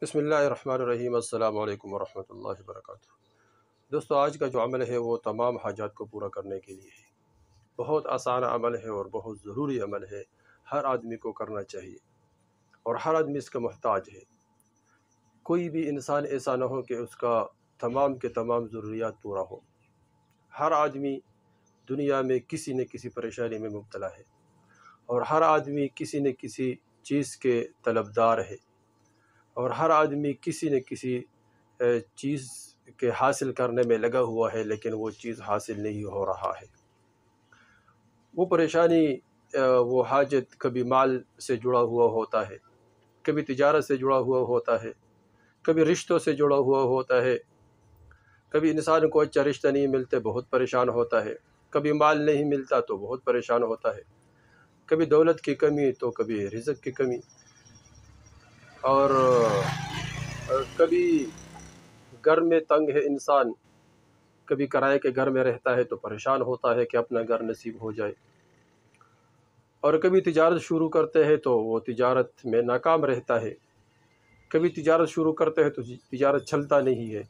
بسم اللہ الرحمن الرحیم۔ السلام علیکم ورحمۃ اللہ وبرکاتہ۔ دوستو، آج کا جو عمل ہے وہ تمام حاجات کو پورا کرنے کے لیے ہے۔ بہت آسان عمل ہے اور بہت ضروری عمل ہے، ہر آدمی کو کرنا چاہیے اور ہر آدمی اس کا محتاج ہے۔ کوئی بھی انسان ایسا نہ ہو کہ اس کا تمام کے تمام ضروریات پورا ہو۔ ہر آدمی دنیا میں کسی نہ کسی پریشانی میں مبتلا ہے اور ہر آدمی کسی نہ کسی چیز کے طلبدار ہے اور ہر آدمی کسی نہ کسی چیز کے حاصل کرنے میں لگا ہوا ہے، لیکن وہ چیز حاصل نہیں ہو رہا ہے۔ وہ پریشانی، وہ حاجت کبھی مال سے جڑا ہوا ہوتا ہے، کبھی تجارت سے جڑا ہوا ہوتا ہے، کبھی رشتوں سے جڑا ہوا ہوتا ہے۔ کبھی انسان کو اچھا رشتہ نہیں ملتے، بہت پریشان ہوتا ہے۔ کبھی مال نہیں ملتا تو بہت پریشان ہوتا ہے۔ کبھی دولت کی کمی تو کبھی رزق کی کمی، اور کبھی گھر میں تنگ ہے انسان، کبھی کرائے کے گھر میں رہتا ہے تو پریشان ہوتا ہے کہ اپنا گھر نصیب ہو جائے، اور کبھی تجارت شروع کرتے ہیں تو وہ تجارت میں ناکام رہتا ہے۔ کبھی تجارت شروع کرتے ہیں تو تجارت چلتا نہیں ہے،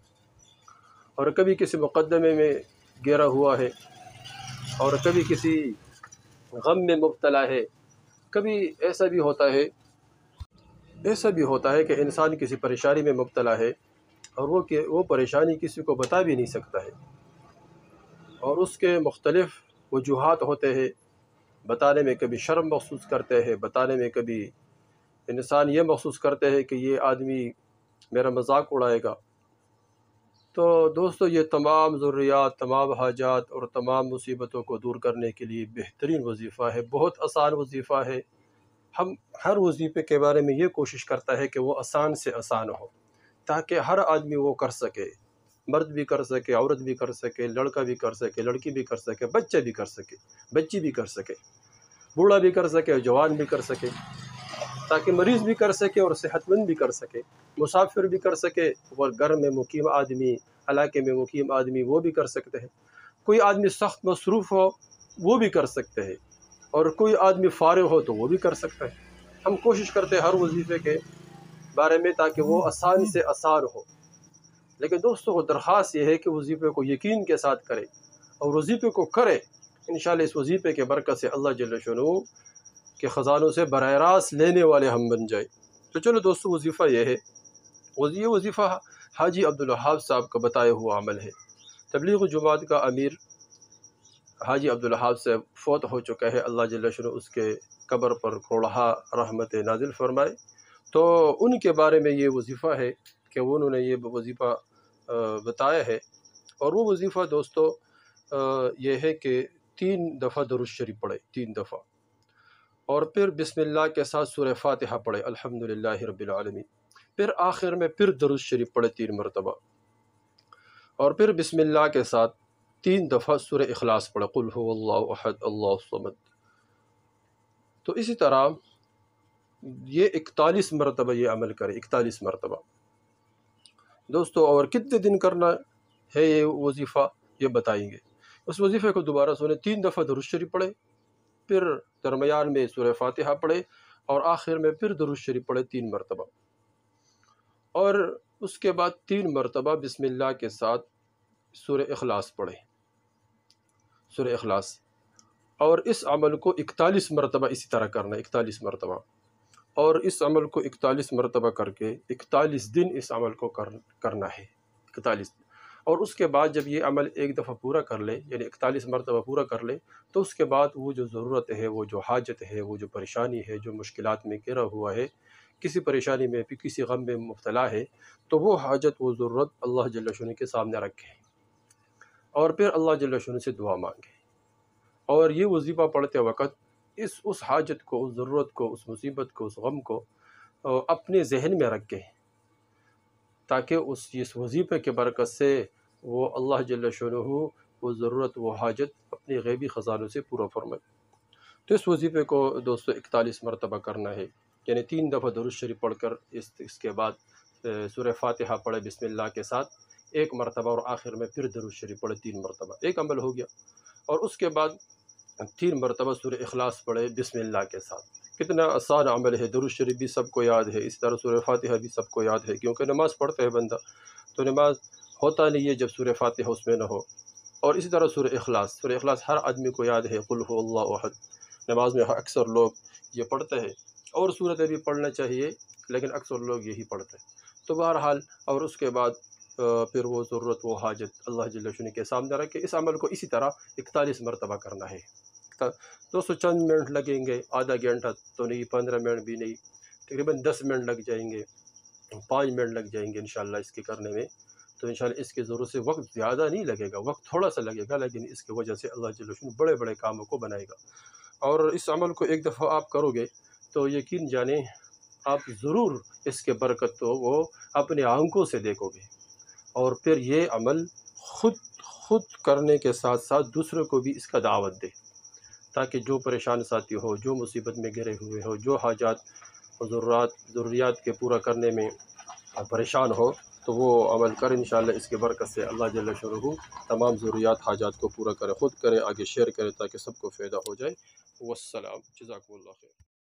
اور کبھی کسی مقدمے میں گھرا ہوا ہے، اور کبھی کسی غم میں مبتلا ہے۔ کبھی ایسا بھی ہوتا ہے کہ انسان کسی پریشانی میں مبتلا ہے اور وہ پریشانی کسی کو بتا بھی نہیں سکتا ہے، اور اس کے مختلف وجوہات ہوتے ہیں۔ بتانے میں کبھی شرم محسوس کرتے ہیں، بتانے میں کبھی انسان یہ محسوس کرتے ہیں کہ یہ آدمی میرا مذاق اڑائے گا۔ تو دوستو، یہ تمام ضروریات، تمام حاجات اور تمام مصیبتوں کو دور کرنے کے لیے بہترین وظیفہ ہے، بہت آسان وظیفہ ہے۔ ہم ہر وظیفے کے بارے میں یہ کوشش کرتا ہے کہ وہ آسان سے آسان ہو، تاکہ ہر آدمی وہ کر سکے، مرد بھی کر سکے، عورت بھی کر سکے، لڑکا بھی کر سکے، لڑکی بھی کر سکے، بچہ بھی کر سکے، بچی بھی کر سکے، بوڑھا بھی کر سکے، جوان بھی کر سکے، تاکہ مریض بھی کر سکے اور صحت مند بھی کر سکے، مسافر بھی کر سکے، اور گھر میں مقیم آدمی، علاقے میں مقیم آدمی وہ بھی کر سکتے ہیں۔ کوئی آدمی سخت مصروف ہو وہ بھی کر سکتے ہیں، اور کوئی آدمی فارغ ہو تو وہ بھی کر سکتا ہے۔ ہم کوشش کرتے ہیں ہر وظیفے کے بارے میں تاکہ وہ آسان سے آسان ہو، لیکن دوستوں کو درخواست یہ ہے کہ وظیفے کو یقین کے ساتھ کرے اور وظیفے کو کرے۔ انشاءاللہ اس وظیفے کے برکت سے اللہ جل شانہ کے خزانوں سے براہ راست لینے والے ہم بن جائے۔ تو چلو دوستو، وظیفہ یہ ہے، یہ وظیفہ حاجی عبدالوہاب صاحب کا بتایا ہوا عمل ہے۔ تبلیغ جماعت کا امیر حاجی عبدالوہاب صاحب فوت ہو چکا ہے، اللہ جل شانہ اس کے قبر پر کروڑہا رحمت نازل فرمائے۔ تو ان کے بارے میں یہ وظیفہ ہے کہ انہوں نے یہ وظیفہ بتایا ہے، اور وہ وظیفہ دوستو یہ ہے کہ 3 دفعہ درود شریف پڑھے، 3 دفعہ، اور پھر بسم اللہ کے ساتھ سورہ فاتحہ پڑھے، الحمدللہ رب العالمین، پھر آخر میں پھر درود شریف پڑھے 3 مرتبہ، اور پھر بسم اللہ کے ساتھ 3 دفعہ سورہ اخلاص پڑھے، قل هو اللہ احد اللہ الصمد۔ تو اسی طرح یہ 41 مرتبہ یہ عمل کرے، 41 مرتبہ دوستو۔ اور کتنے دن کرنا ہے یہ وظیفہ، یہ بتائیں گے۔ اس وظیفے کو دوبارہ سنیں، 3 دفعہ درود شریف پڑھے، پھر درمیان میں سورہ فاتحہ پڑھے، اور آخر میں پھر درود شریف پڑھے 3 مرتبہ، اور اس کے بعد 3 مرتبہ بسم اللہ کے ساتھ سورہ اخلاص پڑھے، سورہ اخلاص۔ اور اس عمل کو 41 مرتبہ اسی طرح کرنا ہے، 41 مرتبہ، اور اس عمل کو 41 مرتبہ کر کے 41 دن اس عمل کو کرنا ہے، 41۔ اور اس کے بعد جب یہ عمل ایک دفعہ پورا کر لے، یعنی 41 مرتبہ پورا کر لے، تو اس کے بعد وہ جو ضرورت ہے، وہ جو حاجت ہے، وہ جو پریشانی ہے، جو مشکلات میں گھرا ہوا ہے، کسی پریشانی میں بھی، کسی غم میں مبتلا ہے، تو وہ حاجت، وہ ضرورت اللہ جل شانہ کے سامنے رکھے، اور پھر اللہ جل شانہ سے دعا مانگے، اور یہ وظیفہ پڑھتے وقت اس حاجت کو، اس ضرورت کو، اس مصیبت کو، اس غم کو اپنے ذہن میں رکھے، تاکہ اس وظیفے کے برکت سے وہ اللہ جل شانہ وہ ضرورت، وہ حاجت اپنے غیبی خزانوں سے پورا فرمائے۔ تو اس وظیفے کو دوستو 41 مرتبہ کرنا ہے، یعنی 3 دفعہ درود شریف پڑھ کر اس کے بعد سورہ فاتحہ پڑھے بسم اللہ کے ساتھ 1 مرتبہ، اور آخر میں پھر درود شریف پڑھے 3 مرتبہ، ایک عمل ہو گیا۔ اور اس کے بعد 3 مرتبہ سورہ اخلاص پڑھے بسم اللہ کے ساتھ، کتنا آسان عمل ہے، درود شریف بھی سب کو یاد ہے، اس طرح سورہ فاتحہ بھی سب کو یاد ہے، کیونکہ نماز پڑھتا ہے بندہ تو نماز ہوتا نہیں ہے جب سورہ فاتحہ اس میں نہ ہو۔ اور اسی طرح سورہ اخلاص ہر آدمی کو یاد ہے، قل هو اللہ احد، نماز میں اکثر لوگ یہ پڑھتے ہیں، اور صورتیں بھی پڑھنا چاہیے لیکن اکثر لوگ یہی پڑھتے ہیں۔ تو بہرحال اور اس کے بعد پھر وہ ضرورت وہ حاجت اللہ جل شانہ کے سامنے رکھ کے اس عمل کو اسی طرح 41 مرتبہ کرنا ہے۔ 200 چند منٹ لگیں گے، آدھا گھنٹہ تو نہیں، 15 منٹ بھی نہیں، تقریباً 10 منٹ لگ جائیں گے، 5 منٹ لگ جائیں گے انشاءاللہ اس کے کرنے میں۔ تو انشاءاللہ اس کی ضرورت سے وقت زیادہ نہیں لگے گا، وقت تھوڑا سا لگے گا، لیکن اس کی وجہ سے اللہ جل شانہ بڑے بڑے کاموں کو بنائے گا۔ اور اس عمل کو ایک دفعہ آپ کرو گے تو یقین جانیں آپ ضرور اس کے برکت تو وہ اپنے آنکھوں سے دیکھو گے، اور پھر یہ عمل خود کرنے کے ساتھ ساتھ دوسروں کو بھی اس کا دعوت دے، تاکہ جو پریشان ساتھی ہو، جو مصیبت میں گرے ہوئے ہو، جو حاجات و ضروریات کے پورا کرنے میں پریشان ہو، تو وہ عمل کر انشاءاللہ اس کے برکت سے اللہ جل شانہ تمام ضروریات حاجات کو پورا کرے، خود کرے، آگے شیئر کرے تاکہ سب کو فائدہ ہو جائے۔ والسلام، جزاکم اللہ خیر۔